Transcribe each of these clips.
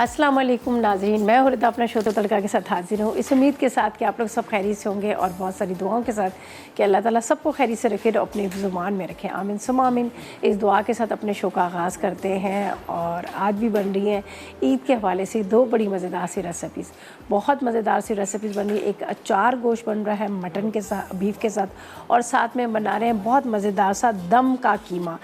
अस्सलाम वालेकुम नाज़रीन, मैं हुरदा अपना शोतो तड़का के साथ हाजिर हूँ। इस उम्मीद के साथ कि आप लोग सब खैरियत से होंगे और बहुत सारी दुआओं के साथ कि अल्लाह ताला सबको खैरियत से रखे और अपने ज़ुबान में रखें। आमीन सुम्मा आमीन। इस दुआ के साथ अपने शो का आगाज़ करते हैं और आज भी बन रही हैं ईद के हवाले से दो बड़ी मज़ेदार सी रेसिपीज़, बहुत मज़ेदार सी रेसिपीज़ बन रही है। एक अचार गोश्त बन रहा है मटन के साथ, बीफ के साथ, और साथ में बना रहे हैं बहुत मज़ेदार सा दम का कीमा।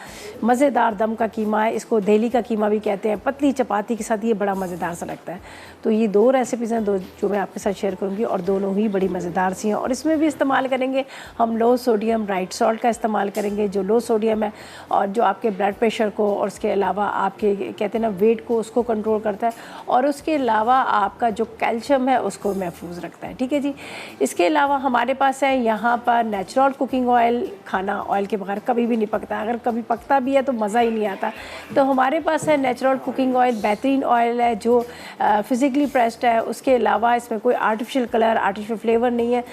मज़ेदार दम का कीमा है, इसको दिल्ली का कीमा भी कहते हैं। पतली चपाती के साथ ये बड़ा मज़ेदार सा लगता है। तो ये दो रेसिपीज़ हैं दो जो मैं आपके साथ शेयर करूँगी और दोनों ही बड़ी मज़ेदार सी हैं। और इसमें भी इस्तेमाल करेंगे हम लो सोडियम राइट सॉल्ट का इस्तेमाल करेंगे, जो लो सोडियम है और जो आपके ब्लड प्रेशर को और उसके अलावा आपके कहते हैं ना वेट को उसको कंट्रोल करता है और उसके अलावा आपका जो कैल्शियम है उसको महफूज रखता है। ठीक है जी। इसके अलावा हमारे पास है यहाँ पर नेचुरल कुकिंग ऑयल। खाना ऑयल के बगैर कभी भी नहीं पकता, अगर कभी पकता भी है तो मज़ा ही नहीं आता। तो हमारे पास है नेचुरल कुकिंग ऑयल, बेहतरीन ऑयल है जो फिज़िकली प्रेस्ड है। उसके अलावा इसमें कोई आर्टिफिशियल कलर, आर्टिफिशियल फ्लेवर नहीं है।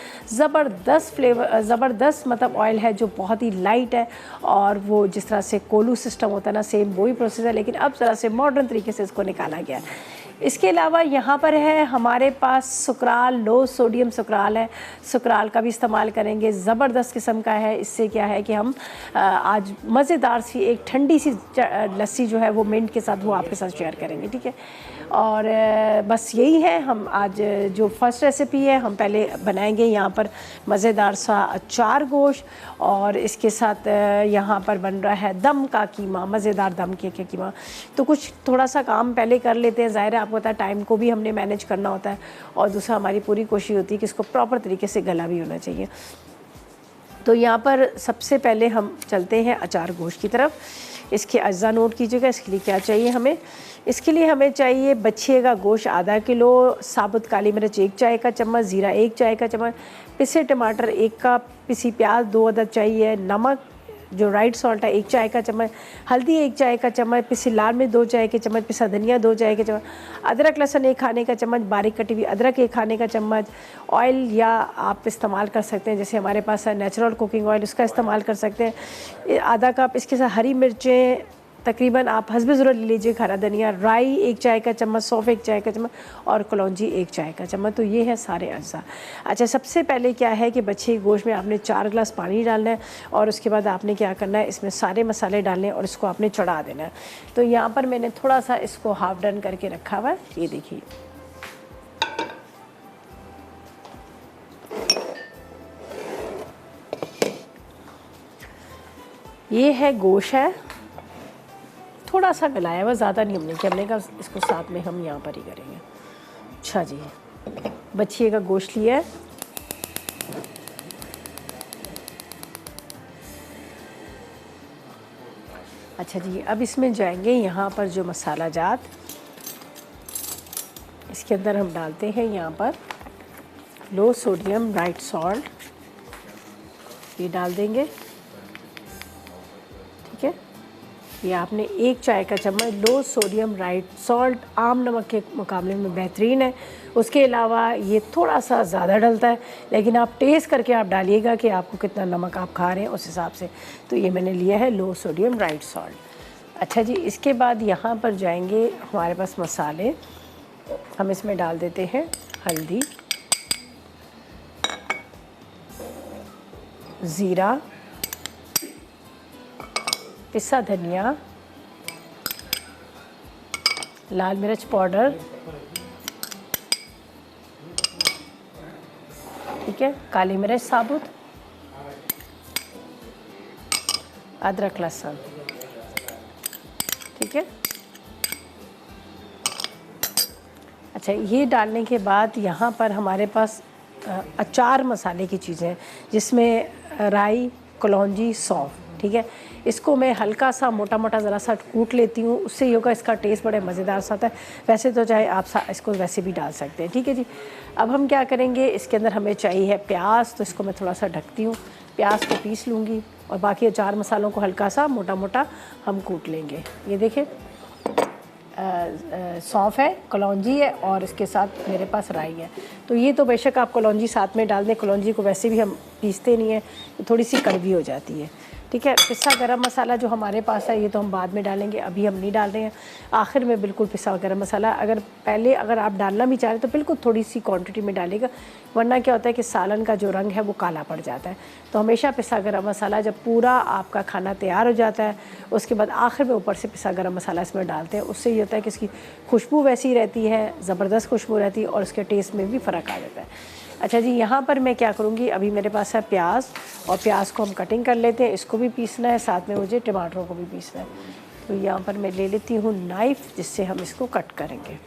ज़बरदस्त मतलब ऑयल है जो बहुत ही लाइट है और वो जिस तरह से कोलू सिस्टम होता है ना, सेम वही प्रोसेस है, लेकिन अब ज़रा से मॉडर्न तरीके से इसको निकाला गया है। इसके अलावा यहाँ पर है हमारे पास सुकराल, लो सोडियम सुकराल है। सुकराल का भी इस्तेमाल करेंगे, ज़बरदस्त किस्म का है। इससे क्या है कि हम आज मज़ेदार सी एक ठंडी सी लस्सी जो है वो मिंट के साथ वो आपके साथ शेयर करेंगे। ठीक है। और बस यही है, हम आज जो फर्स्ट रेसिपी है हम पहले बनाएंगे यहाँ पर मज़ेदार सा अचार गोश्त और इसके साथ यहाँ पर बन रहा है दम का कीमा, मज़ेदार दम के कीमा। तो कुछ थोड़ा सा काम पहले कर लेते हैं, ज़ाहिर है आपको पता है टाइम को भी हमने मैनेज करना होता है और दूसरा हमारी पूरी कोशिश होती है कि इसको प्रॉपर तरीके से गला भी होना चाहिए। तो यहाँ पर सबसे पहले हम चलते हैं अचार गोश्त की तरफ। इसके अज्जा नोट कीजिएगा। इसके लिए क्या चाहिए हमें? इसके लिए हमें चाहिए बछिए का गोश्त आधा किलो, साबुत काली मिर्च 1 चाय का चम्मच, ज़ीरा 1 चाय का चम्मच, पिसे टमाटर 1 कप, पिसी प्याज 2 अदद चाहिए, नमक जो राइट सॉल्ट है 1 चाय का चम्मच, हल्दी 1 चाय का चम्मच, पिसी लाल मिर्च 2 चाय के चम्मच, पिसा धनिया 2 चाय के चम्मच, अदरक लहसुन 1 खाने का चम्मच, बारीक कटी हुई अदरक 1 खाने का चम्मच। ऑयल या आप इस्तेमाल कर सकते हैं, जैसे हमारे पास है नेचुरल कुकिंग ऑयल, उसका इस्तेमाल कर सकते हैं। आधा कप इसके साथ हरी मिर्चें तकरीबन आप हस्ब ज़रूरत ले लीजिए, हरा धनिया, राई 1 चाय का चम्मच, सौंफ 1 चाय का चम्मच और कलौंजी 1 चाय का चम्मच। तो ये है सारे अज्जा। अच्छा, सबसे पहले क्या है कि बच्चे गोश्त में आपने 4 गिलास पानी डालना है और उसके बाद आपने क्या करना है, इसमें सारे मसाले डालने हैं और इसको आपने चढ़ा देना है। तो यहाँ पर मैंने थोड़ा सा इसको हाफ डन करके रखा हुआ है, ये देखिए। ये है गोश्त है, थोड़ा सा गलाया हुआ, ज़्यादा नहीं हमने किया, हमने कहा इसको साथ में हम यहाँ पर ही करेंगे। अच्छा जी, बछिए का गोश्त लिया है। अच्छा जी, अब इसमें जाएंगे यहाँ पर जो मसाला जात, इसके अंदर हम डालते हैं यहाँ पर लो सोडियम राइट सॉल्ट, ये डाल देंगे। ठीक है, ये आपने 1 चाय का चम्मच लो सोडियम राइट सॉल्ट आम नमक के मुकाबले में बेहतरीन है। उसके अलावा ये थोड़ा सा ज़्यादा डलता है, लेकिन आप टेस्ट करके आप डालिएगा कि आपको कितना नमक आप खा रहे हैं उस हिसाब से। तो ये मैंने लिया है लो सोडियम राइट सॉल्ट। अच्छा जी, इसके बाद यहाँ पर जाएंगे हमारे पास मसाले। हम इसमें डाल देते हैं हल्दी, ज़ीरा, पिसा धनिया, लाल मिर्च पाउडर, ठीक है, काली मिर्च साबुत, अदरक लहसुन। ठीक है। अच्छा, ये डालने के बाद यहाँ पर हमारे पास अचार मसाले की चीज़ें हैं, जिसमें राई, कलौंजी, सौंफ। ठीक है, इसको मैं हल्का सा मोटा मोटा ज़रा सा कूट लेती हूँ, उससे ये होगा इसका टेस्ट बड़े मज़ेदार सा आता है। वैसे तो चाहे आप इसको वैसे भी डाल सकते हैं। ठीक है जी। अब हम क्या करेंगे, इसके अंदर हमें चाहिए है प्याज, तो इसको मैं थोड़ा सा ढकती हूँ, प्याज को पीस लूँगी और बाकी अचार मसालों को हल्का सा मोटा मोटा हम कूट लेंगे। ये देखें, सौंफ है, कलौंजी है और इसके साथ मेरे पास राई है। तो ये तो बेशक आप कलौंजी साथ में डाल दें, कलौंजी को वैसे भी हम पीसते नहीं हैं, तो थोड़ी सी कड़वी हो जाती है। ठीक है। पिसा गरम मसाला जो हमारे पास है ये तो हम बाद में डालेंगे, अभी हम नहीं डाल रहे हैं। आखिर में बिल्कुल पिसा गरम मसाला, अगर आप डालना भी चाह रहे तो बिल्कुल थोड़ी सी क्वांटिटी में डालेगा, वरना क्या होता है कि सालन का जो रंग है वो काला पड़ जाता है। तो हमेशा पिसा गरम मसाला जब पूरा आपका खाना तैयार हो जाता है उसके बाद आखिर में ऊपर से पिसा गरम मसाला इसमें डालते हैं। उससे ये होता है कि इसकी खुशबू वैसी रहती है, ज़बरदस्त खुशबू रहती है और उसके टेस्ट में भी फ़र्क आ जाता है। अच्छा जी, यहाँ पर मैं क्या करूँगी, अभी मेरे पास है प्याज, और प्याज को हम कटिंग कर लेते हैं। इसको भी पीसना है, साथ में मुझे टमाटरों को भी पीसना है। तो यहाँ पर मैं ले लेती हूँ नाइफ़, जिससे हम इसको कट करेंगे।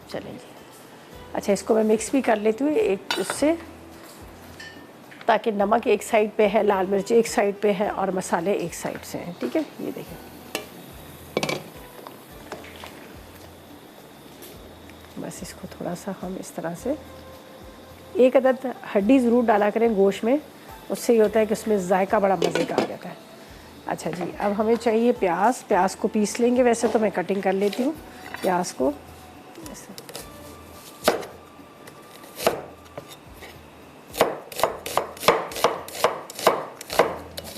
चलें जी। अच्छा, इसको मैं मिक्स भी कर लेती हूँ एक उससे, ताकि नमक एक साइड पे है, लाल मिर्च एक साइड पे है और मसाले एक साइड से हैं। ठीक है, ये देखिए। बस इसको थोड़ा सा हम इस तरह से, एक अदद हड्डी ज़रूर डाला करें गोश्त में, उससे ये होता है कि उसमें जायका बड़ा मज़े का आ जाता है। अच्छा जी, अब हमें चाहिए प्याज को पीस लेंगे। वैसे तो मैं कटिंग कर लेती हूँ प्याज को ऐसे।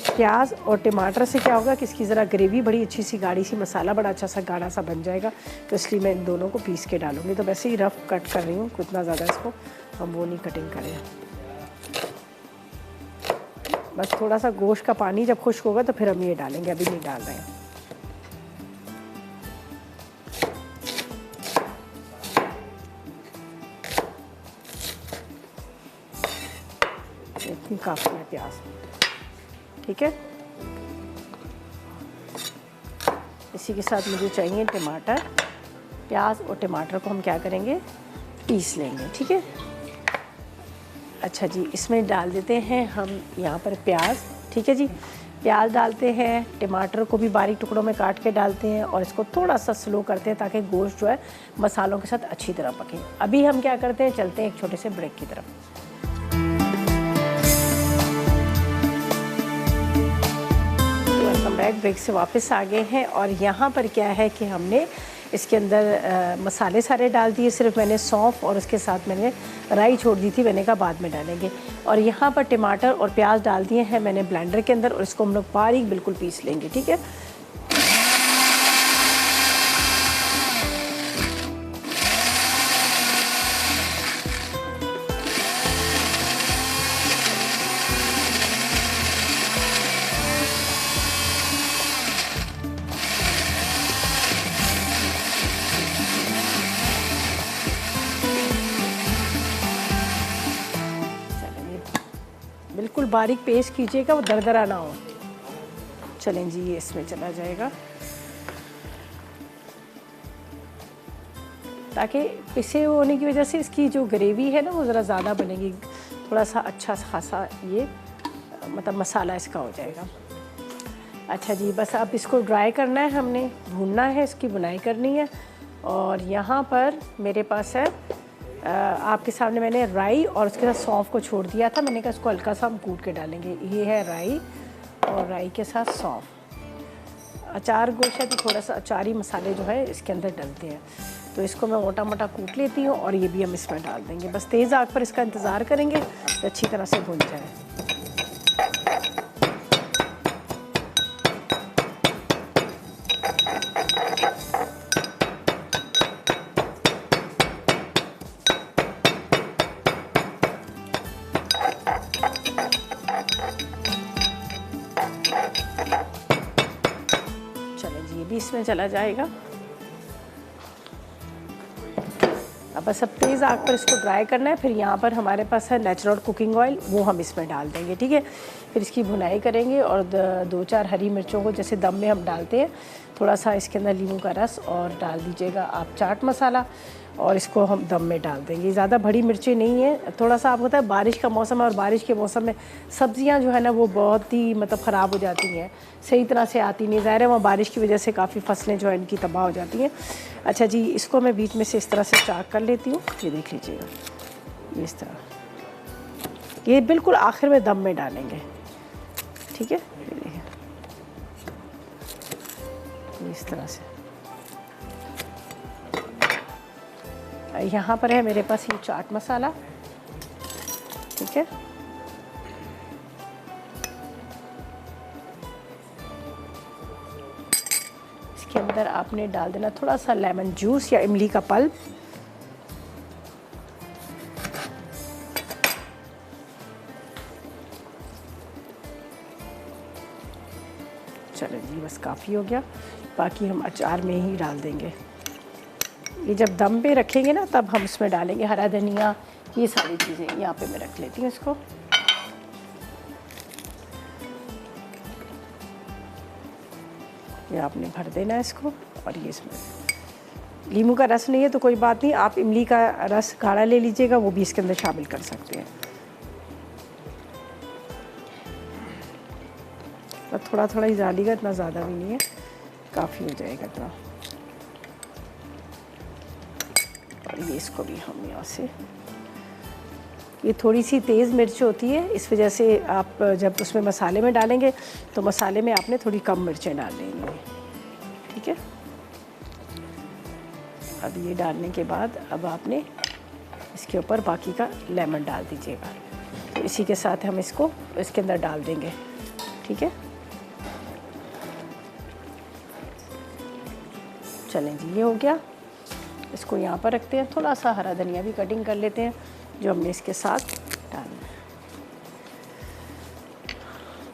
प्याज और टमाटर से क्या होगा कि इसकी ज़रा ग्रेवी बड़ी अच्छी सी गाढ़ी सी, मसाला बड़ा अच्छा सा गाढ़ा सा बन जाएगा। तो इसलिए मैं इन दोनों को पीस के डालूँगी। तो वैसे ही रफ़ कट कर रही हूँ, इतना ज़्यादा इसको हम वो नहीं कटिंग करें। बस थोड़ा सा गोश्त का पानी जब खुश्क होगा तो फिर हम ये डालेंगे, अभी नहीं डाल रहे हैं। इतनी काफ़ी है प्याज। ठीक है, इसी के साथ मुझे चाहिए टमाटर। प्याज और टमाटर को हम क्या करेंगे, पीस लेंगे। ठीक है। अच्छा जी, इसमें डाल देते हैं हम यहाँ पर प्याज। ठीक है जी, प्याज डालते हैं, टमाटर को भी बारीक टुकड़ों में काट के डालते हैं और इसको थोड़ा सा स्लो करते हैं ताकि गोश्त जो है मसालों के साथ अच्छी तरह पके। अभी हम क्या करते हैं, चलते हैं एक छोटे से ब्रेक की तरफ। ब्रेक से वापस आ गए हैं और यहाँ पर क्या है कि हमने इसके अंदर मसाले सारे डाल दिए। सिर्फ मैंने सौंफ और उसके साथ मैंने राई छोड़ दी थी, मैंने कहा बाद में डालेंगे। और यहाँ पर टमाटर और प्याज डाल दिए हैं मैंने ब्लेंडर के अंदर और इसको हम लोग बारीक बिल्कुल पीस लेंगे। ठीक है। बिल्कुल बारीक पेस्ट कीजिएगा, वो दरदरा ना हो। चलें जी, ये इसमें चला जाएगा ताकि पिसे होने की वजह से इसकी जो ग्रेवी है ना वो ज़रा ज़्यादा बनेगी, थोड़ा सा अच्छा खासा ये मतलब मसाला इसका हो जाएगा। अच्छा जी, बस अब इसको ड्राई करना है, हमने भूनना है, इसकी बुनाई करनी है। और यहाँ पर मेरे पास है आपके सामने मैंने राई और उसके साथ सौंफ को छोड़ दिया था। मैंने कहा इसको हल्का सा हम कूट के डालेंगे। ये है राई और राई के साथ सौंफ। अचार गोश्त है तो थोड़ा सा अचारी मसाले जो है इसके अंदर डलते हैं। तो इसको मैं मोटा मोटा कूट लेती हूँ और ये भी हम इसमें डाल देंगे। बस तेज़ आग पर इसका इंतज़ार करेंगे तो अच्छी तरह से भुन जाए। इसमें चला जाएगा। अब बस अब तेज़ आग पर इसको ड्राई करना है। फिर यहाँ पर हमारे पास है नेचुरल कुकिंग ऑयल, वो हम इसमें डाल देंगे। ठीक है, फिर इसकी भुनाई करेंगे और 2-4 हरी मिर्चों को जैसे दम में हम डालते हैं, थोड़ा सा इसके अंदर नींबू का रस और डाल दीजिएगा आप चाट मसाला और इसको हम दम में डाल देंगे। ज़्यादा बड़ी मिर्चें नहीं है, थोड़ा सा आप होता है बारिश का मौसम है और बारिश के मौसम में सब्ज़ियाँ जो है ना वो बहुत ही मतलब ख़राब हो जाती हैं, सही तरह से आती नहीं। ज़ाहिर है वहाँ बारिश की वजह से काफ़ी फसलें जो है इनकी तबाह हो जाती हैं। अच्छा जी, इसको मैं बीच में से इस तरह से चाक कर लेती हूँ। ये देख लीजिएगा, ये इस तरह, ये बिल्कुल आखिर में दम में डालेंगे। ठीक है, ये देखिए इस तरह से। यहाँ पर है मेरे पास ये चाट मसाला। ठीक है, इसके अंदर आपने डाल देना थोड़ा सा लेमन जूस या इमली का पल्प। चलो जी, बस काफ़ी हो गया। बाकी हम अचार में ही डाल देंगे। ये जब दम पे रखेंगे ना तब हम इसमें डालेंगे हरा धनिया, ये सारी चीज़ें। यहाँ पे मैं रख लेती हूँ इसको। ये आपने भर देना है इसको। और ये इसमें नींबू का रस नहीं है तो कोई बात नहीं, आप इमली का रस गाढ़ा ले लीजिएगा, वो भी इसके अंदर शामिल कर सकते हैं। तो थोड़ा थोड़ा ही डालिएगा, इतना ज़्यादा भी नहीं है, काफ़ी हो जाएगा इतना। और ये इसको भी हम यहाँ से, ये थोड़ी सी तेज़ मिर्च होती है, इस वजह से आप जब उसमें मसाले में डालेंगे तो मसाले में आपने थोड़ी कम मिर्चें डाल लेंगे, ठीक है। अब ये डालने के बाद अब आपने इसके ऊपर बाकी का लेमन डाल दीजिएगा। तो इसी के साथ हम इसको इसके अंदर डाल देंगे, ठीक है। चलें जी, ये हो गया। इसको यहाँ पर रखते हैं। थोड़ा सा हरा धनिया भी कटिंग कर लेते हैं जो हमने इसके साथ डालना है।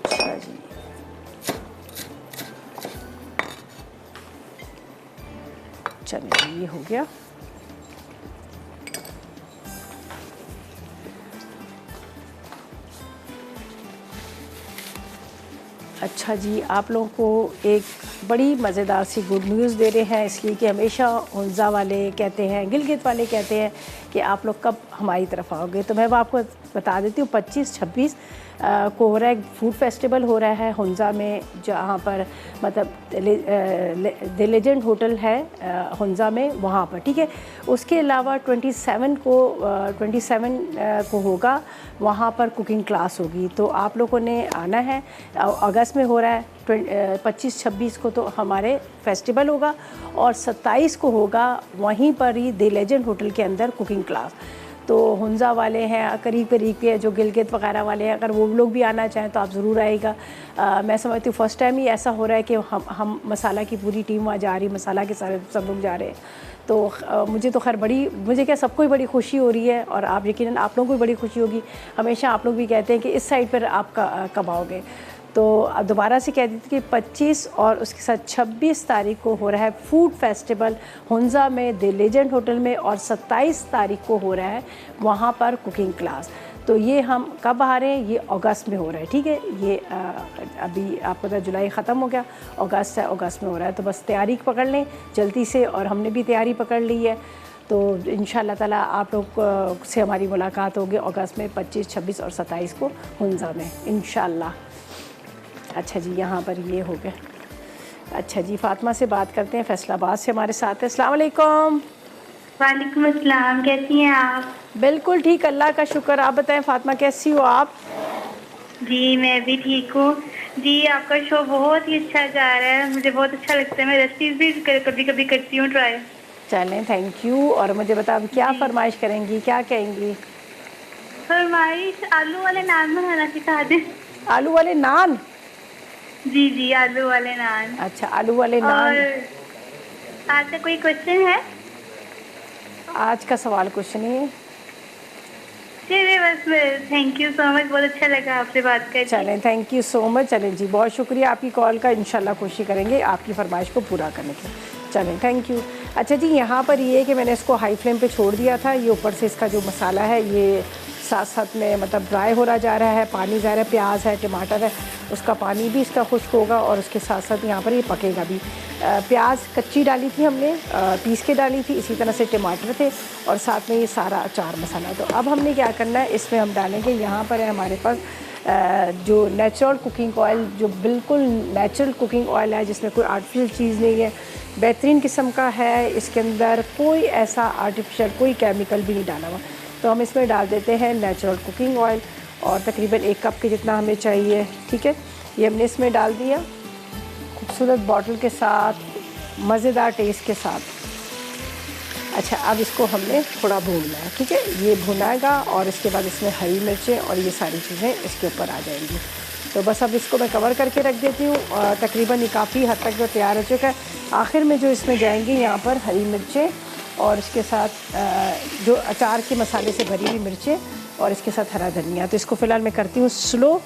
अच्छा जी, चलिए ये हो गया। अच्छा जी, आप लोगों को एक बड़ी मज़ेदार सी गुड न्यूज़ दे रहे हैं, इसलिए कि हमेशा हुंज़ा वाले कहते हैं, गिलगित वाले कहते हैं कि आप लोग कब हमारी तरफ आओगे। तो मैं वो आपको बता देती हूँ, 25-26 को हो रहा है, फूड फेस्टिवल हो रहा है हुंज़ा में, जहाँ पर मतलब द लेजेंड होटल है हुंज़ा में, वहाँ पर, ठीक है। उसके अलावा 27 को होगा, वहाँ पर कुकिंग क्लास होगी। तो आप लोगों ने आना है। अगस्त में हो रहा है, 25-26 को तो हमारे फेस्टिवल होगा और 27 को होगा वहीं पर ही द लेजेंड होटल के अंदर कुकिंग क्लास। तो हुंज़ा वाले हैं, करीब करीब के जो गिलगित वगैरह वाले हैं, अगर वो लोग भी आना चाहें तो आप ज़रूर आइएगा। मैं समझती हूँ फ़र्स्ट टाइम ही ऐसा हो रहा है कि हम मसाला की पूरी टीम वहाँ जा रही, मसाला के सारे सब लोग जा रहे हैं। तो मुझे तो खैर मुझे क्या, सबको ही बड़ी खुशी हो रही है और आप यकीनन आप लोगों को भी बड़ी खुशी होगी। हमेशा आप लोग भी कहते हैं कि इस साइड पर आप कब आओगे। तो अब दोबारा से कह देती कि 25 और उसके साथ 26 तारीख को हो रहा है फूड फेस्टिवल हुंज़ा में द लेजेंड होटल में, और 27 तारीख को हो रहा है वहाँ पर कुकिंग क्लास। तो ये हम कब आ रहे हैं, ये अगस्त में हो रहा है, ठीक है। ये अभी आपको पता जुलाई ख़त्म हो गया, अगस्त है, अगस्त में हो रहा है। तो बस तैयारी पकड़ लें जल्दी से, और हमने भी तैयारी पकड़ ली है। तो इंशाल्लाह ताला आप लोग से हमारी मुलाकात होगी अगस्त में 25, 26 और 27 को हुंज़ा में इंशाल्लाह। अच्छा जी, यहाँ पर ये हो गया। अच्छा जी, फ़ातिमा से बात करते हैं, फैसलाबाद से हमारे साथ है। अस्सलाम वालेकुम। वालेकुम अस्सलाम, कैसी हैं आप? बिल्कुल ठीक, अल्लाह का शुक्र। आप बताएं फ़ातिमा, कैसी हो आप? जी मैं भी ठीक हूँ जी। आपका शो बहुत ही अच्छा जा रहा है, मुझे बहुत अच्छा लगता है। मैं रेसिपीज़ भी कभी कभी करती हूँ ट्राई। चलें, थैंक यू। और मुझे बताओ क्या फरमाइश करेंगी, क्या कहेंगी? फरमाइश आलू वाले नान बनाना सिखा दें। आलू वाले नान? जी जी, आलू वाले नान। अच्छा, आलू वाले नान। और आज का कोई क्वेश्चन है? आज का सवाल कुछ नहीं है। चलिए बस, थैंक यू सो मच, बहुत अच्छा लगा आपसे बात करके। चलें, थैंक यू सो मच। चलें जी, बहुत शुक्रिया आपकी कॉल का। इंशाल्लाह कोशिश करेंगे आपकी फरमाइश को पूरा करने की। चलें, थैंक यू। अच्छा जी, यहाँ पर ये कि मैंने इसको हाई फ्लेम पे छोड़ दिया था। ये ऊपर से इसका जो मसाला है ये साथ साथ में मतलब ड्राई हो रहा जा रहा है, पानी जा रहा है, प्याज है, टमाटर है, उसका पानी भी इसका खुश्क होगा और उसके साथ साथ यहाँ पर ये पकेगा भी। प्याज कच्ची डाली थी हमने, पीस के डाली थी, इसी तरह से टमाटर थे और साथ में ये सारा अचार मसाला। तो अब हमने क्या करना है, इसमें हम डालेंगे, यहाँ पर है हमारे पास जो नेचुरल कुकिंग ऑयल, जो बिल्कुल नेचुरल कुकिंग ऑयल है, जिसमें कोई आर्टिफिशियल चीज़ नहीं है, बेहतरीन किस्म का है। इसके अंदर कोई ऐसा आर्टिफिशियल कोई केमिकल भी नहीं डाला हुआ। तो हम इसमें डाल देते हैं नेचुरल कुकिंग ऑयल, और तकरीबन 1 कप के जितना हमें चाहिए, ठीक है। ये हमने इसमें डाल दिया, खूबसूरत बॉटल के साथ, मज़ेदार टेस्ट के साथ। अच्छा, अब इसको हमने थोड़ा भूनना है, ठीक है। ये भुनाएगा और इसके बाद इसमें हरी मिर्चें और ये सारी चीज़ें इसके ऊपर आ जाएंगी। तो बस अब इसको मैं कवर करके रख देती हूँ और तकरीबन ये काफ़ी हद तक जो तैयार हो चुका है। आखिर में जो इसमें जाएंगी यहाँ पर हरी मिर्चें और इसके साथ जो अचार के मसाले से भरी हुई मिर्चें और इसके साथ हरा धनिया। तो इसको फ़िलहाल मैं करती हूँ स्लो।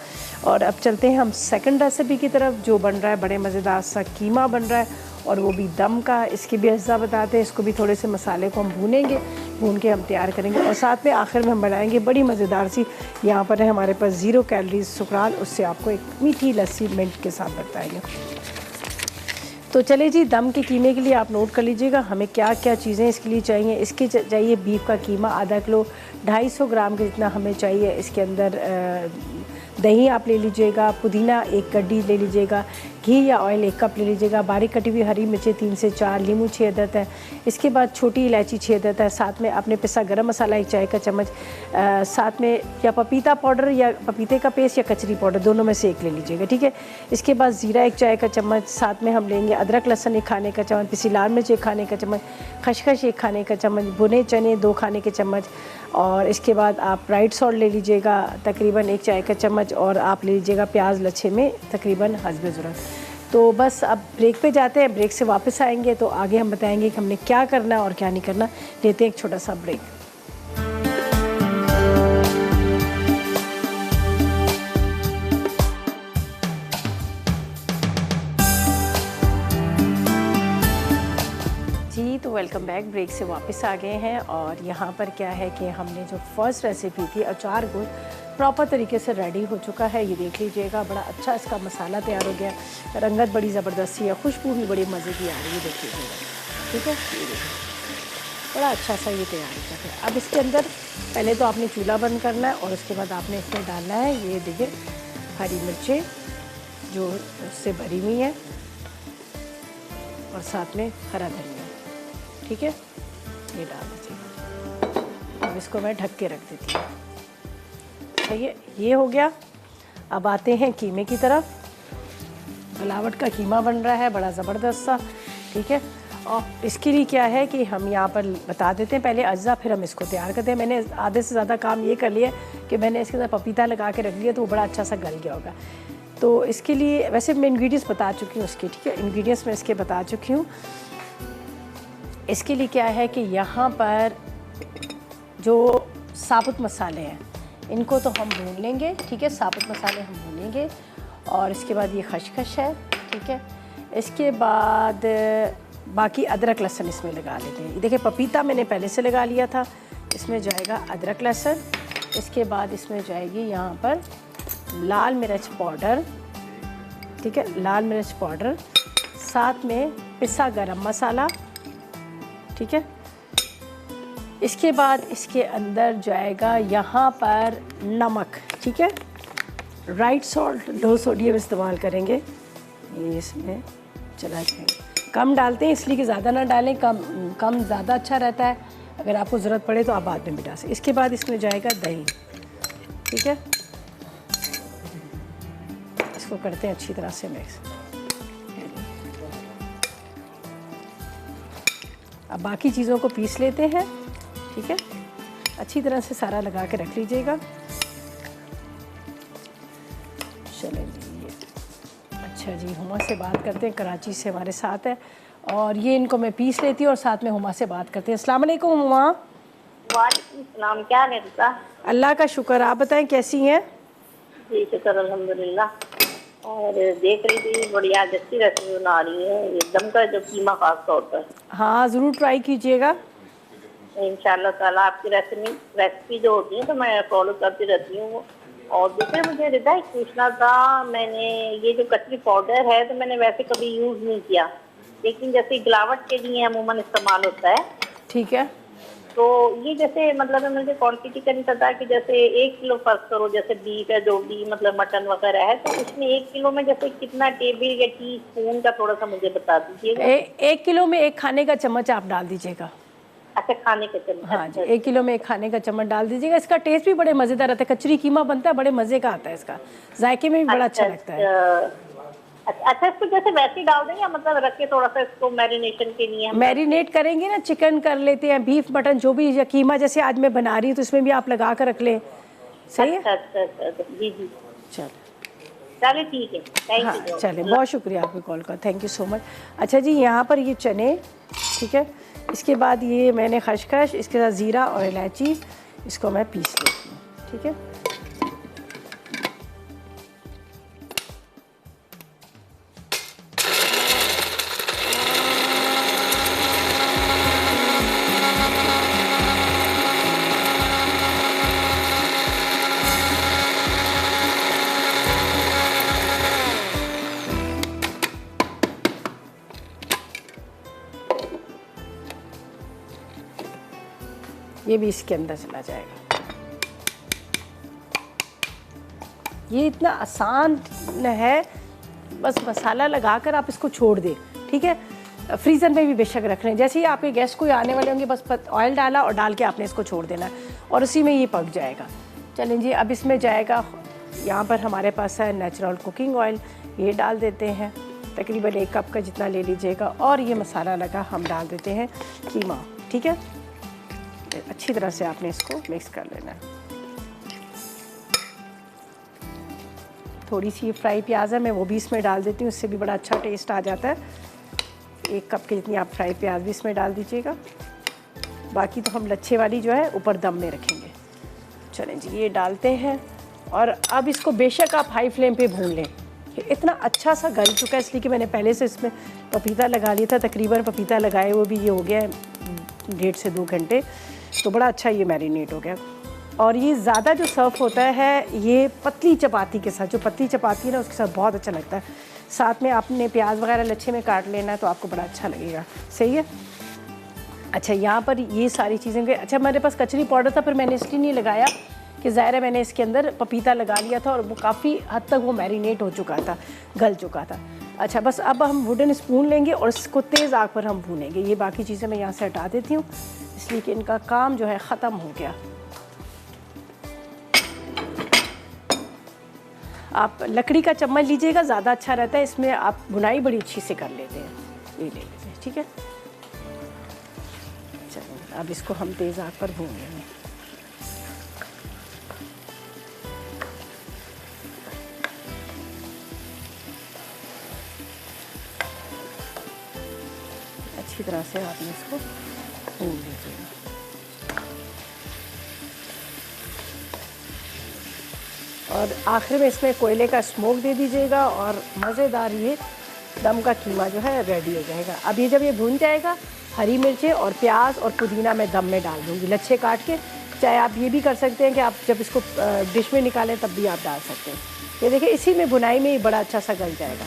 और अब चलते हैं हम सेकंड रेसिपी की तरफ, जो बन रहा है बड़े मज़ेदार सा कीमा बन रहा है और वो भी दम का। इसकी भी अज्जा बताते हैं। इसको भी थोड़े से मसाले को हम भूनेंगे, भून के हम तैयार करेंगे और साथ में आखिर में हम बनाएंगे बड़ी मज़ेदार सी। यहाँ पर है हमारे पास 0 कैलोरीज सुकराल, उससे आपको एक मीठी लस्सी मिंट के साथ बताएंगे। तो चले जी, दम के कीमे के लिए आप नोट कर लीजिएगा हमें क्या क्या चीज़ें इसके लिए चाहिए। इसके चाहिए बीफ का कीमा आधा किलो, 250 ग्राम के जितना हमें चाहिए। इसके अंदर दही आप ले लीजिएगा, पुदीना 1 गड्डी ले लीजिएगा, घी या ऑयल 1 कप ले लीजिएगा, बारीक कटी हुई हरी मिर्चें 3 से 4, नींबू 6 अदद है। इसके बाद छोटी इलायची 6 अदद है। साथ में आपने पिसा गरम मसाला 1 चाय का चम्मच, साथ में या पपीता पाउडर या पपीते का पेस्ट या कचरी पाउडर, दोनों में से 1 ले लीजिएगा, ठीक है। इसके बाद ज़ीरा 1 चाय का चम्मच, साथ में हम लेंगे अदरक लहसुन 1 खाने का चम्मच, पिसी लाल मिर्च 1 खाने का चम्मच, खसखस 1 खाने का चम्मच, भुने चने 2 खाने के चम्मच और इसके बाद आप राइट सॉल्ट ले लीजिएगा तकरीबन 1 चाय का चम्मच और आप ले लीजिएगा प्याज लच्छे में तकरीबन हस्ब ज़रूरत। तो बस अब ब्रेक पे जाते हैं, ब्रेक से वापस आएंगे तो आगे हम बताएंगे कि हमने क्या करना है और क्या नहीं करना। लेते हैं एक छोटा सा ब्रेक। जी तो वेलकम बैक, ब्रेक से वापस आ गए हैं और यहाँ पर क्या है कि हमने जो फर्स्ट रेसिपी थी अचार गुड़ प्रॉपर तरीके से रेडी हो चुका है। ये देख लीजिएगा, बड़ा अच्छा इसका मसाला तैयार हो गया, रंगत बड़ी ज़बरदस्त है, खुशबू भी बड़ी मज़े की आ रही है, देख लीजिएगा, ठीक है। ये देखिए बड़ा अच्छा सा ये तैयार हो चुका है। अब इसके अंदर पहले तो आपने चूल्हा बंद करना है और उसके बाद आपने इसमें डालना है, ये देखिए हरी मिर्चें जो उससे भरी हुई हैं और साथ में हरा धनिया, ठीक है, ये डाल दीजिएगा। अब इसको मैं ढक के रख देती हूँ, सही है। ये हो गया। अब आते हैं कीमे की तरफ। गलावट का कीमा बन रहा है बड़ा ज़बरदस्त सा, ठीक है। और इसके लिए क्या है कि हम यहाँ पर बता देते हैं पहले अज्जा, फिर हम इसको तैयार करते हैं। मैंने आधे से ज़्यादा काम ये कर लिया कि मैंने इसके अंदर पपीता लगा के रख लिया तो वो बड़ा अच्छा सा गल गया होगा। तो इसके लिए वैसे मैं इंग्रेडिएंट्स बता चुकी हूँ उसके, ठीक है, इंग्रेडिएंट्स मैं इसके बता चुकी हूँ। इसके लिए क्या है कि यहाँ पर जो साबुत मसाले हैं इनको तो हम भून लेंगे, ठीक है, साबुत मसाले हम भूनेंगे। और इसके बाद ये खसखस है, ठीक है। इसके बाद बाकी अदरक लहसुन इसमें लगा लेते हैं। देखिए पपीता मैंने पहले से लगा लिया था, इसमें जाएगा अदरक लहसुन। इसके बाद इसमें जाएगी यहाँ पर लाल मिर्च पाउडर, ठीक है, लाल मिर्च पाउडर, साथ में पिसा गरम मसाला, ठीक है। इसके बाद इसके अंदर जाएगा यहाँ पर नमक, ठीक है, राइट सॉल्ट, लो सोडियम इस्तेमाल करेंगे, ये इसमें चला जाएगा। कम डालते हैं इसलिए कि ज़्यादा ना डालें, कम ज़्यादा अच्छा रहता है। अगर आपको ज़रूरत पड़े तो आप बाद में भी डाल सकते। इसके बाद इसमें जाएगा दही, ठीक है, इसको करते हैं अच्छी तरह से मिक्स। अब बाकी चीज़ों को पीस लेते हैं, ठीक है, अच्छी तरह से सारा लगा के रख लीजिएगा। चलें जी, अच्छा जी, हुमा से बात करते हैं, कराची से हमारे साथ है और ये इनको मैं पीस लेती हूँ और साथ में हुमा से बात करते हैं। अस्सलाम वालेकुम हुमा। वालेकुम सलाम, क्या है रिता? अल्लाह का शुक्र, आप बताएं कैसी हैं? जी शुक्र अल्हम्दुलिल्लाह। और देख रही थी बड़ी आज अच्छी रेसिपी बना रही है, एकदम का जो कीमा खास तौर पर। हाँ ज़रूर ट्राई कीजिएगा इंशाल्लाह ताला। आपकी रेसिपी जो होती है तो मैं फॉलो करती रहती हूँ। और दूसरे मुझे रिदा एक पूछना था, मैंने ये जो कचरी पाउडर है तो मैंने वैसे कभी यूज़ नहीं किया, लेकिन जैसे गिलावट के लिए अमूमन इस्तेमाल होता है, ठीक है। तो ये जैसे मतलब मुझे क्वांटिटी का नहीं पता कि जैसे 1 किलो फर्क करो, जैसे बीफ है जो भी मतलब मटन वगैरह है, तो उसमें 1 किलो में जैसे कितना टेबल या टी स्पून का थोड़ा सा मुझे बता दीजिएगा। 1 किलो में 1 खाने का चम्मच आप डाल दीजिएगा। अच्छा, खाने का चम्मच? हाँ जी, 1 किलो में 1 खाने का चम्मच डाल दीजिएगा। इसका टेस्ट भी बड़े मज़ेदार रहता है, कचरी कीमा बनता है बड़े मज़े का आता है, इसका जायके में भी बड़ा अच्छा लगता है। अच्छा, इसको जैसे वैसे ही डाल दें या मतलब रख के थोड़ा सा इसको मैरिनेशन के लिए? मैरिनेट करेंगे ना, चिकन कर लेते हैं, बीफ मटन जो भी, या कीमा जैसे आज मैं बना रही हूँ तो इसमें भी आप लगा कर रख लें, सही है। अच्छा, जी जी, चल चलिए ठीक है, थैंक हाँ यू। चले, बहुत शुक्रिया आपके कॉल का, थैंक यू सो मच। अच्छा जी, यहाँ पर ये चने, ठीक है, इसके बाद ये मैंने खसखस, इसके साथ ज़ीरा और इलायची, इसको मैं पीस लेती हूँ, ठीक है। ये भी इसके अंदर चला जाएगा। ये इतना आसान है, बस मसाला लगाकर आप इसको छोड़ दें, ठीक है। फ्रीज़र में भी बेशक रख लें, जैसे ही आपके गेस्ट कोई आने वाले होंगे, बस ऑयल डाला और डाल के आपने इसको छोड़ देना है और उसी में ये पक जाएगा। चलें जी, अब इसमें जाएगा, यहाँ पर हमारे पास है नेचुरल कुकिंग ऑयल, ये डाल देते हैं, तकरीबन 1 कप का जितना ले लीजिएगा। और ये मसाला लगा हम डाल देते हैं कीमा, ठीक है। अच्छी तरह से आपने इसको मिक्स कर लेना है। थोड़ी सी फ्राई प्याज है, मैं वो भी इसमें डाल देती हूँ, इससे भी बड़ा अच्छा टेस्ट आ जाता है। 1 कप के जितनी आप फ्राई प्याज भी इसमें डाल दीजिएगा। बाकी तो हम लच्छे वाली जो है ऊपर दम में रखेंगे। चलें जी, ये डालते हैं और अब इसको बेशक आप हाई फ्लेम पे भून लें। ये इतना अच्छा सा गल चुका है, इसलिए कि मैंने पहले से इसमें पपीता लगा लिया था। तकरीबन पपीता लगाए वो भी ये हो गया है 1.5 से 2 घंटे, तो बड़ा अच्छा ये मैरिनेट हो गया। और ये ज़्यादा जो सर्व होता है ये पतली चपाती के साथ, जो पतली चपाती है ना उसके साथ बहुत अच्छा लगता है। साथ में आपने प्याज वगैरह लच्छे में काट लेना है तो आपको बड़ा अच्छा लगेगा। सही है। अच्छा, यहाँ पर ये सारी चीज़ें, अच्छा मेरे पास कचरी पाउडर था, पर मैंने इसलिए नहीं लगाया कि ज़ाहिर है मैंने इसके अंदर पपीता लगा लिया था और वो काफ़ी हद तक वो मैरिनेट हो चुका था, गल चुका था। अच्छा, बस अब हम वुडन स्पून लेंगे और इसको तेज़ आग पर हम भूनेंगे। ये बाकी चीज़ें मैं यहाँ से हटा देती हूँ, इसलिए कि इनका काम जो है ख़त्म हो गया। आप लकड़ी का चम्मच लीजिएगा, ज़्यादा अच्छा रहता है, इसमें आप बुनाई बड़ी अच्छी से कर लेते हैं। ये ले लेते हैं, ठीक है। चलिए, अब इसको हम तेज़ आग पर भून लेंगे। अच्छी तरह से आपने इसको भून लीजिएगा। और आखिर में इसमें कोयले का स्मोक दे दीजिएगा और मज़ेदार ये दम का कीमा जो है रेडी हो जाएगा। अब ये जब ये भून जाएगा, हरी मिर्चें और प्याज और पुदीना मैं दम में डाल दूँगी लच्छे काट के। चाहे आप ये भी कर सकते हैं कि आप जब इसको डिश में निकालें तब भी आप डाल सकते हैं। ये देखिए, इसी में बुनाई में ही बड़ा अच्छा सा गल जाएगा।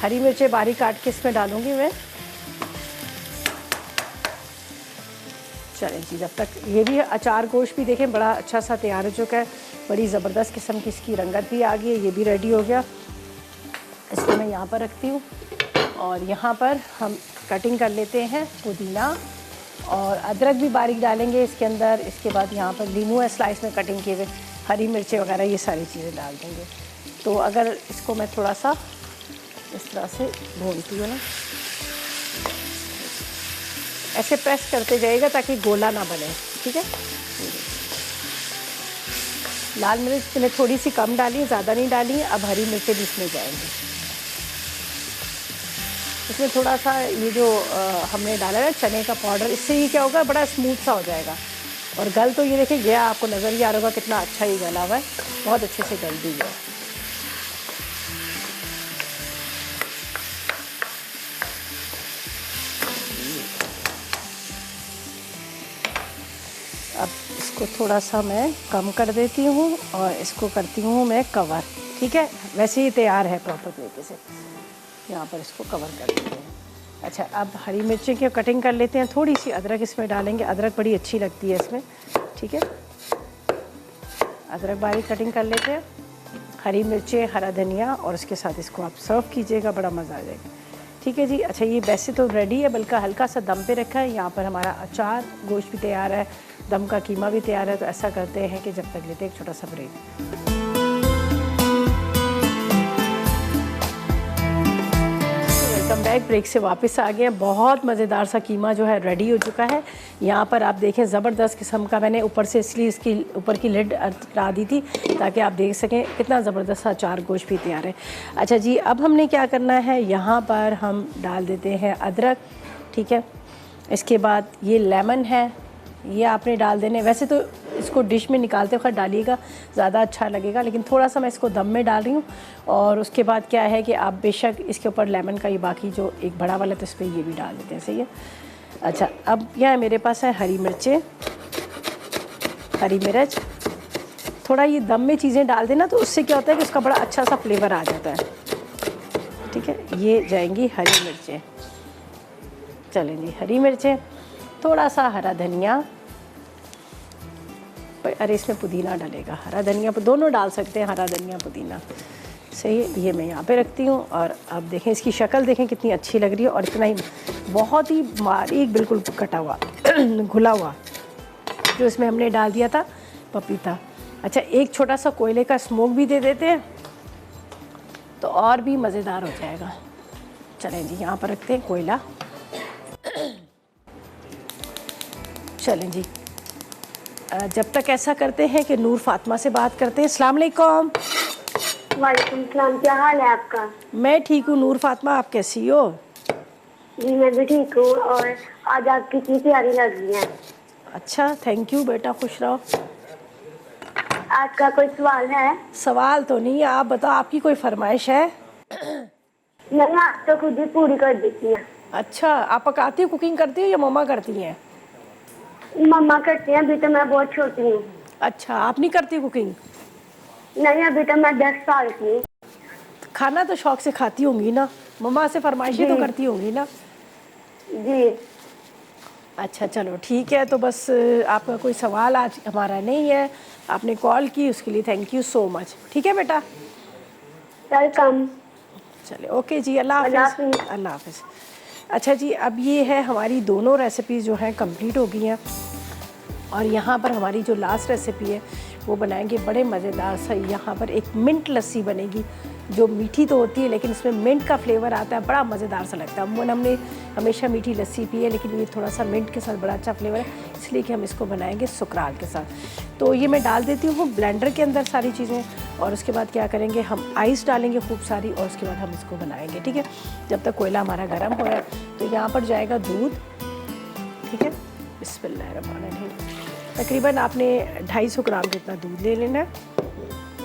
हरी मिर्चें बारीक काट के इसमें डालूँगी मैं। चलें जी, जब तक ये भी अचार गोश्त भी देखें बड़ा अच्छा सा तैयार हो चुका है, बड़ी ज़बरदस्त किस्म की इसकी रंगत भी आ गई है। ये भी रेडी हो गया, इसको मैं यहाँ पर रखती हूँ। और यहाँ पर हम कटिंग कर लेते हैं पुदीना और अदरक भी बारीक डालेंगे इसके अंदर। इसके बाद यहाँ पर नींबू है स्लाइस में कटिंग किए हुए, हरी मिर्चें वगैरह ये सारी चीज़ें डाल देंगे। तो अगर इसको मैं थोड़ा सा इस तरह से भूनती हूँ ना, ऐसे प्रेस करते जाइएगा ताकि गोला ना बने, ठीक है। लाल मिर्च मैंने थोड़ी सी कम डाली, ज़्यादा नहीं डाली। अब हरी मिर्चें भी इसमें जाएंगी। इसमें थोड़ा सा ये जो हमने डाला है चने का पाउडर, इससे ये क्या होगा, बड़ा स्मूथ सा हो जाएगा। और गल तो ये देखिए गया, आपको नज़र ही आ रहा होगा कितना अच्छा ये गला हुआ है, बहुत अच्छे से गल भी गया। अब इसको थोड़ा सा मैं कम कर देती हूँ और इसको करती हूँ मैं कवर, ठीक है। वैसे ही तैयार है प्रॉपर तरीके से, यहाँ पर इसको कवर कर देते हैं। अच्छा, अब हरी मिर्ची की कटिंग कर लेते हैं, थोड़ी सी अदरक इसमें डालेंगे, अदरक बड़ी अच्छी लगती है इसमें, ठीक है। अदरक बारीक कटिंग कर लेते हैं, हरी मिर्चें, हरा धनिया और उसके साथ इसको आप सर्व कीजिएगा, बड़ा मज़ा आ जाएगा, ठीक है जी। अच्छा, ये वैसे तो रेडी है, बल्कि हल्का सा दम पे रखा है। यहाँ पर हमारा अचार गोश्त भी तैयार है, दम का कीमा भी तैयार है। तो ऐसा करते हैं कि जब तक लेते हैं एक छोटा सा ब्रेक। Welcome back. एक ब्रेक से वापस आ गए हैं। बहुत मज़ेदार सा कीमा जो है रेडी हो चुका है। यहाँ पर आप देखें ज़बरदस्त किस्म का, मैंने ऊपर से इसलिए इसकी ऊपर की लिड हटा दी थी ताकि आप देख सकें कितना ज़बरदस्त सा चार गोश्त भी तैयार है। अच्छा जी, अब हमने क्या करना है, यहाँ पर हम डाल देते हैं अदरक, ठीक है। इसके बाद ये लेमन है, ये आपने डाल देने। वैसे तो इसको डिश में निकालते वक्त डालिएगा, ज़्यादा अच्छा लगेगा, लेकिन थोड़ा सा मैं इसको दम में डाल रही हूँ। और उसके बाद क्या है कि आप बेशक इसके ऊपर लेमन का ये बाकी जो एक बड़ा वाला तो इस पर ये भी डाल देते हैं, सही है। अच्छा, अब यहाँ मेरे पास है हरी मिर्चें, हरी मिर्च। थोड़ा ये दम में चीज़ें डाल देना तो उससे क्या होता है कि उसका बड़ा अच्छा सा फ्लेवर आ जाता है, ठीक है। ये जाएंगी हरी मिर्चें, चलें जी, हरी मिर्चें, थोड़ा सा हरा धनिया, अरे इसमें पुदीना डलेगा, हरा धनिया दोनों डाल सकते हैं, हरा धनिया पुदीना, सही है। ये मैं यहाँ पे रखती हूँ। और अब देखें इसकी शक्ल देखें कितनी अच्छी लग रही है, और इतना ही बहुत ही बारीक बिल्कुल कटा हुआ घुला हुआ जो इसमें हमने डाल दिया था पपीता। अच्छा, एक छोटा सा कोयले का स्मोक भी दे देते हैं तो और भी मज़ेदार हो जाएगा। चलें जी, यहाँ पर रखते हैं कोयला। चलें जी, जब तक ऐसा करते हैं कि नूर फातिमा से बात करते हैं। अस्सलाम वालेकुम। वालेकुम सलाम, क्या हाल है आपका? मैं ठीक हूँ नूर फातिमा, आप कैसी हो? जी मैं भी ठीक हूँ। और आज आपकी की तैयारी लग रही है? अच्छा, थैंक यू बेटा, खुश रहो। आपका कोई सवाल है? सवाल तो नहीं है, आप बताओ, आपकी कोई फरमाइश है? नहीं, आप तो खुद ही पूरी कर देती हैं। अच्छा, आप पकाती हो, कुकिंग करती हो या मम्मा करती हैं? मम्मा करती हैं, अभी तो मैं बहुत छोटी हूँ। अच्छा, आप नहीं करती कुकिंग? नहीं, अभी तो मैं 10 साल की हूँ। खाना तो शौक से खाती होंगी ना, मम्मा से फरमाइशें तो करती होंगी ना? जी। अच्छा चलो ठीक है, तो बस आपका कोई सवाल आज हमारा नहीं है, आपने कॉल की उसके लिए थैंक यू सो मच। ठीक है बेटा, वेलकम। चले ओके जी, अल्लाह हाफिज़। अल्लाह हाफिज़। अच्छा जी, अब ये है हमारी दोनों रेसिपीज़ जो हैं कंप्लीट हो गई हैं, और यहाँ पर हमारी जो लास्ट रेसिपी है वो बनाएंगे बड़े मज़ेदार सा। यहाँ पर एक मिंट लस्सी बनेगी जो मीठी तो होती है लेकिन इसमें मिंट का फ्लेवर आता है, बड़ा मज़ेदार सा लगता है। हमने हमेशा मीठी लस्सी पी है लेकिन ये थोड़ा सा मिंट के साथ बड़ा अच्छा फ्लेवर है, इसलिए कि हम इसको बनाएंगे सुकराल के साथ। तो ये मैं डाल देती हूँ ब्लेंडर के अंदर सारी चीज़ें, और उसके बाद क्या करेंगे, हम आइस डालेंगे खूब सारी, और उसके बाद हम इसको बनाएंगे। ठीक है, जब तक कोयला हमारा गर्म हो रहा है। तो यहाँ पर जाएगा दूध, ठीक है, बिस्मिल्लाहिर्रहमानिर्रहीम। तकरीबन आपने 250 ग्राम जितना दूध ले लेना है।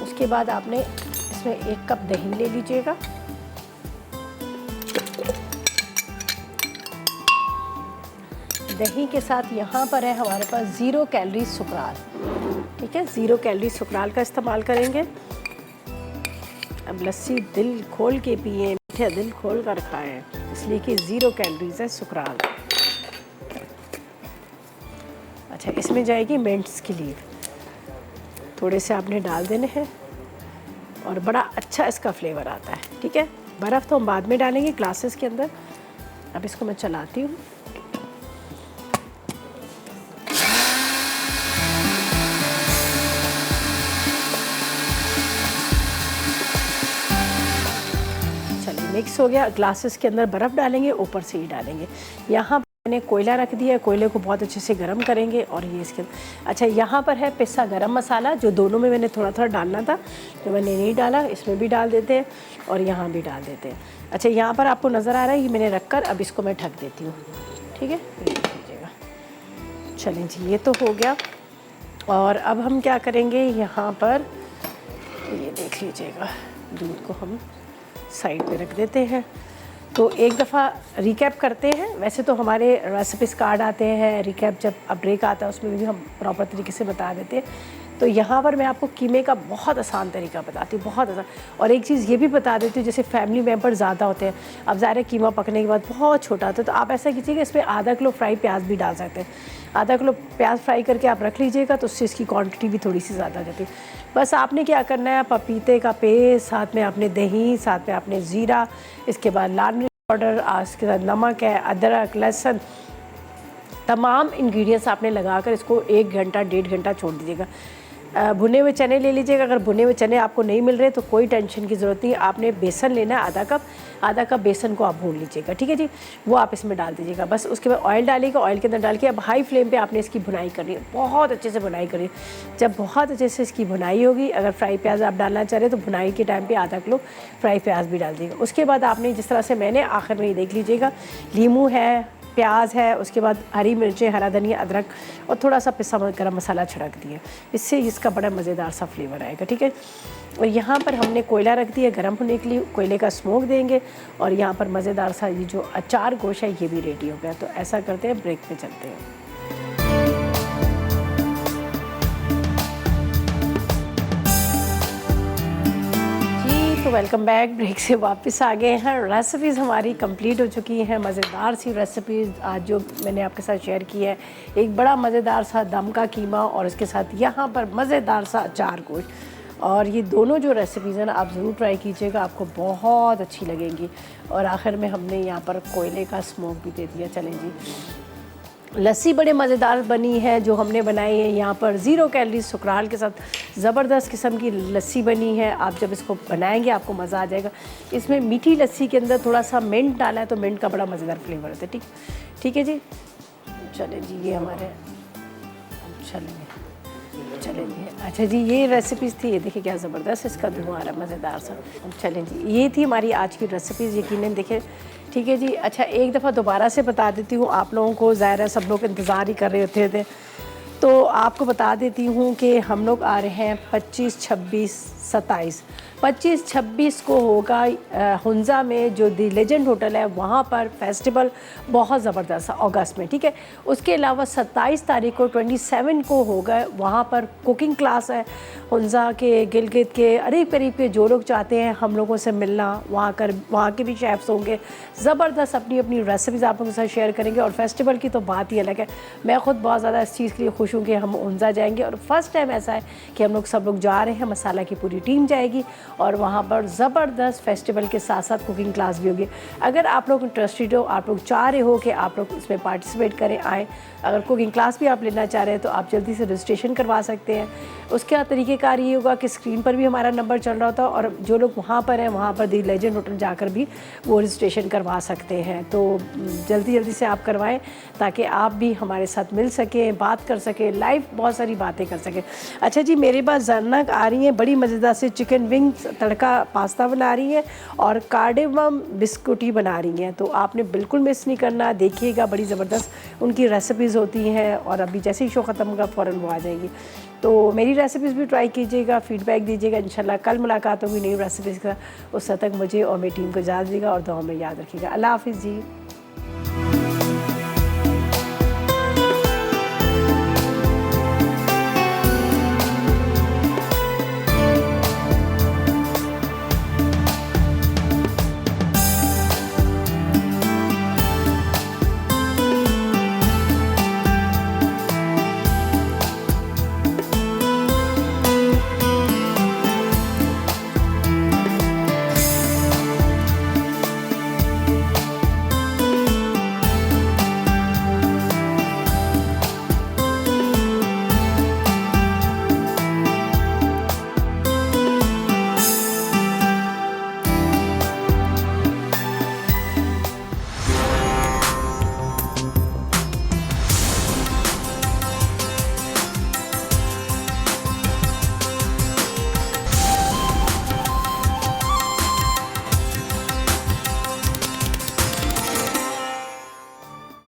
उसके बाद आपने इसमें 1 कप दही ले लीजिएगा, दही के साथ यहाँ पर है हमारे पास 0 कैलोरी सुकराल। ठीक है, 0 कैलोरी सुकराल का इस्तेमाल करेंगे। अब लस्सी दिल खोल के पिए, मीठा दिल खोल कर खाएं, इसलिए कि 0 कैलोरीज है सुकराल। अच्छा, इसमें जाएगी मिंट्स की लीफ, थोड़े से आपने डाल देने हैं और बड़ा अच्छा इसका फ्लेवर आता है। ठीक है, बर्फ़ तो हम बाद में डालेंगे ग्लासेस के अंदर। अब इसको मैं चलाती हूँ। चलिए, मिक्स हो गया। ग्लासेस के अंदर बर्फ़ डालेंगे, ऊपर से ही डालेंगे। यहाँ मैंने कोयला रख दिया, कोयले को बहुत अच्छे से गर्म करेंगे। और ये इसके अच्छा, यहाँ पर है पिसा गरम मसाला, जो दोनों में मैंने थोड़ा थोड़ा डालना था, जो मैंने नहीं डाला, इसमें भी डाल देते हैं और यहाँ भी डाल देते हैं। अच्छा, यहाँ पर आपको नज़र आ रहा है, ये मैंने रख कर अब इसको मैं ढक देती हूँ। ठीक है, ये देख लीजिएगा। चलें जी, ये तो हो गया। और अब हम क्या करेंगे, यहाँ पर ये देख लीजिएगा, दूध को हम साइड पे रख देते हैं। तो एक दफ़ा रिकैप करते हैं। वैसे तो हमारे रेसिपीज़ कार्ड आते हैं, रिकैप जब अब ब्रेक आता है उसमें भी हम प्रॉपर तरीके से बता देते हैं। तो यहाँ पर मैं आपको कीमे का बहुत आसान तरीका बताती हूँ, बहुत आसान। और एक चीज़ ये भी बता देती हूँ, जैसे फैमिली मेम्बर ज़्यादा होते हैं, अब ज़ाहिर है कीमा पकने के बाद बहुत छोटा होता है, तो आप ऐसा कीजिएगा, इसमें आधा किलो फ्राई प्याज भी डाल सकते हैं। आधा किलो प्याज फ्राई करके आप रख लीजिएगा, तो उससे इसकी क्वांटिटी भी थोड़ी सी ज़्यादा हो जाती है। बस आपने क्या करना है, पपीते का पेस्ट, साथ में आपने दही, साथ में आपने ज़ीरा, इसके बाद लाल मिर्च पाउडर, इसके साथ नमक है, अदरक, लहसुन, तमाम इंग्रेडिएंट्स आपने लगाकर इसको 1 घंटा 1.5 घंटा छोड़ दीजिएगा। भुने हुए चने ले लीजिएगा। अगर भुने हुए चने आपको नहीं मिल रहे तो कोई टेंशन की ज़रूरत नहीं, आपने बेसन लेना है आधा कप बेसन को आप भून लीजिएगा, ठीक है जी। वो आप इसमें डाल दीजिएगा, बस उसके बाद ऑयल डालिएगा, ऑयल के अंदर डाल के अब हाई फ्लेम पे आपने इसकी भुनाई करनी है, बहुत अच्छे से भुनाई करनी है। जब बहुत अच्छे से इसकी भुनाई होगी, अगर फ्राई प्याज आप डालना चाह रहे हैं तो भुनाई के टाइम पे आधा किलो फ्राई प्याज भी डाल दीजिएगा। उसके बाद आपने जिस तरह से मैंने आखिर में ये देख लीजिएगा, लीमू है, प्याज है, उसके बाद हरी मिर्चें, हरा धनिया, अदरक और थोड़ा सा पिसा गरम मसाला छिड़क दिया। इससे इसका बड़ा मज़ेदार सा फ्लेवर आएगा, ठीक है। और यहाँ पर हमने कोयला रख दिया गर्म होने के लिए, कोयले का स्मोक देंगे और यहाँ पर मज़ेदार सा ये जो अचार गोश्त है ये भी रेडी हो गया। तो ऐसा करते हैं, ब्रेक पे चलते हैं। तो वेलकम बैक, ब्रेक से वापस आ गए हैं। रेसिपीज़ हमारी कंप्लीट हो चुकी हैं, मज़ेदार सी रेसिपीज़ आज जो मैंने आपके साथ शेयर की है। एक बड़ा मज़ेदार सा दम का कीमा और इसके साथ यहाँ पर मज़ेदार सा अचार गोश्त, और ये दोनों जो रेसिपीज़ हैं ना आप ज़रूर ट्राई कीजिएगा, आपको बहुत अच्छी लगेंगी। और आखिर में हमने यहाँ पर कोयले का स्मोक भी दे दिया। चलें जी, लस्सी बड़े मज़ेदार बनी है जो हमने बनाई है यहाँ पर, 0 कैलोरी सुकराल के साथ ज़बरदस्त किस्म की लस्सी बनी है। आप जब इसको बनाएंगे आपको मज़ा आ जाएगा। इसमें मीठी लस्सी के अंदर थोड़ा सा मिंट डाला है तो मिंट का बड़ा मज़ेदार फ्लेवर होता है, ठीक है जी। चलें जी, ये हमारे चलेंगे। अच्छा जी, ये रेसिपीज़ थी, ये देखिए क्या ज़बरदस्त इसका धुआं आ रहा है, मज़ेदार सा। चलें जी, ये थी हमारी आज की रेसिपीज़, यकीनन देखें, ठीक है जी। अच्छा, एक दफ़ा दोबारा से बता देती हूँ आप लोगों को, ज़ाहिर है सब लोग इंतज़ार ही कर रहे होते थे, तो आपको बता देती हूँ कि हम लोग आ रहे हैं 25, 26, 27, 25-26 को होगा हुंजा में जो दी लेजेंड होटल है वहाँ पर फेस्टिवल बहुत ज़बरदस्त है अगस्त में, ठीक है। उसके अलावा 27 तारीख को 27 को होगा वहाँ पर कुकिंग क्लास है हुंजा के गिलगित के अरीब करीब के। जो लोग चाहते हैं हम लोगों से मिलना, वहाँ के भी शेफ्स होंगे, ज़बरदस्त अपनी अपनी रेसिपीज़ आप लोगों के साथ शेयर करेंगे। और फेस्टिवल की तो बात ही अलग है, मैं ख़ुद बहुत ज़्यादा इस चीज़ के लिए खुश हूँ कि हम हुंजा जाएंगे और फर्स्ट टाइम ऐसा है कि हम लोग सब लोग जा रहे हैं, मसाला की पूरी टीम जाएगी और वहाँ पर ज़बरदस्त फेस्टिवल के साथ साथ कुकिंग क्लास भी होगी। अगर आप लोग इंटरेस्टेड हो, आप लोग चाह रहे हो कि आप लोग इसमें पार्टिसिपेट करें, आएँ, अगर कुकिंग क्लास भी आप लेना चाह रहे हैं तो आप जल्दी से रजिस्ट्रेशन करवा सकते हैं। उसका तरीक़ेकार ये होगा कि स्क्रीन पर भी हमारा नंबर चल रहा होता है और जो लोग वहाँ पर हैं वहाँ पर दी लेजेंड होटल जाकर भी वो रजिस्ट्रेशन करवा सकते हैं। तो जल्दी से आप करवाएं ताकि आप भी हमारे साथ मिल सकें, बात कर सकें, लाइव बहुत सारी बातें कर सकें। अच्छा जी, मेरे पास ज़रनक आ रही हैं, बड़ी मज़ेदार से चिकन विंग्स तड़का पास्ता बना रही हैं और कार्डेमम बिस्कुटी बना रही हैं, तो आपने बिल्कुल मिस नहीं करना, देखिएगा, बड़ी ज़बरदस्त उनकी रेसिपीज़ होती हैं और अभी जैसे ही शो ख़त्म होगा फ़ौरन वो आ जाएंगी। तो मेरी रेसिपीज़ भी ट्राई कीजिएगा, फीडबैक दीजिएगा। इंशाल्लाह कल मुलाकात होगी नई रेसिपीज़ का। उस तक मुझे और मेरी टीम को इजाज़त दीजिएगा और दुआ में याद रखिएगा। अल्लाह हाफ़िज़ जी।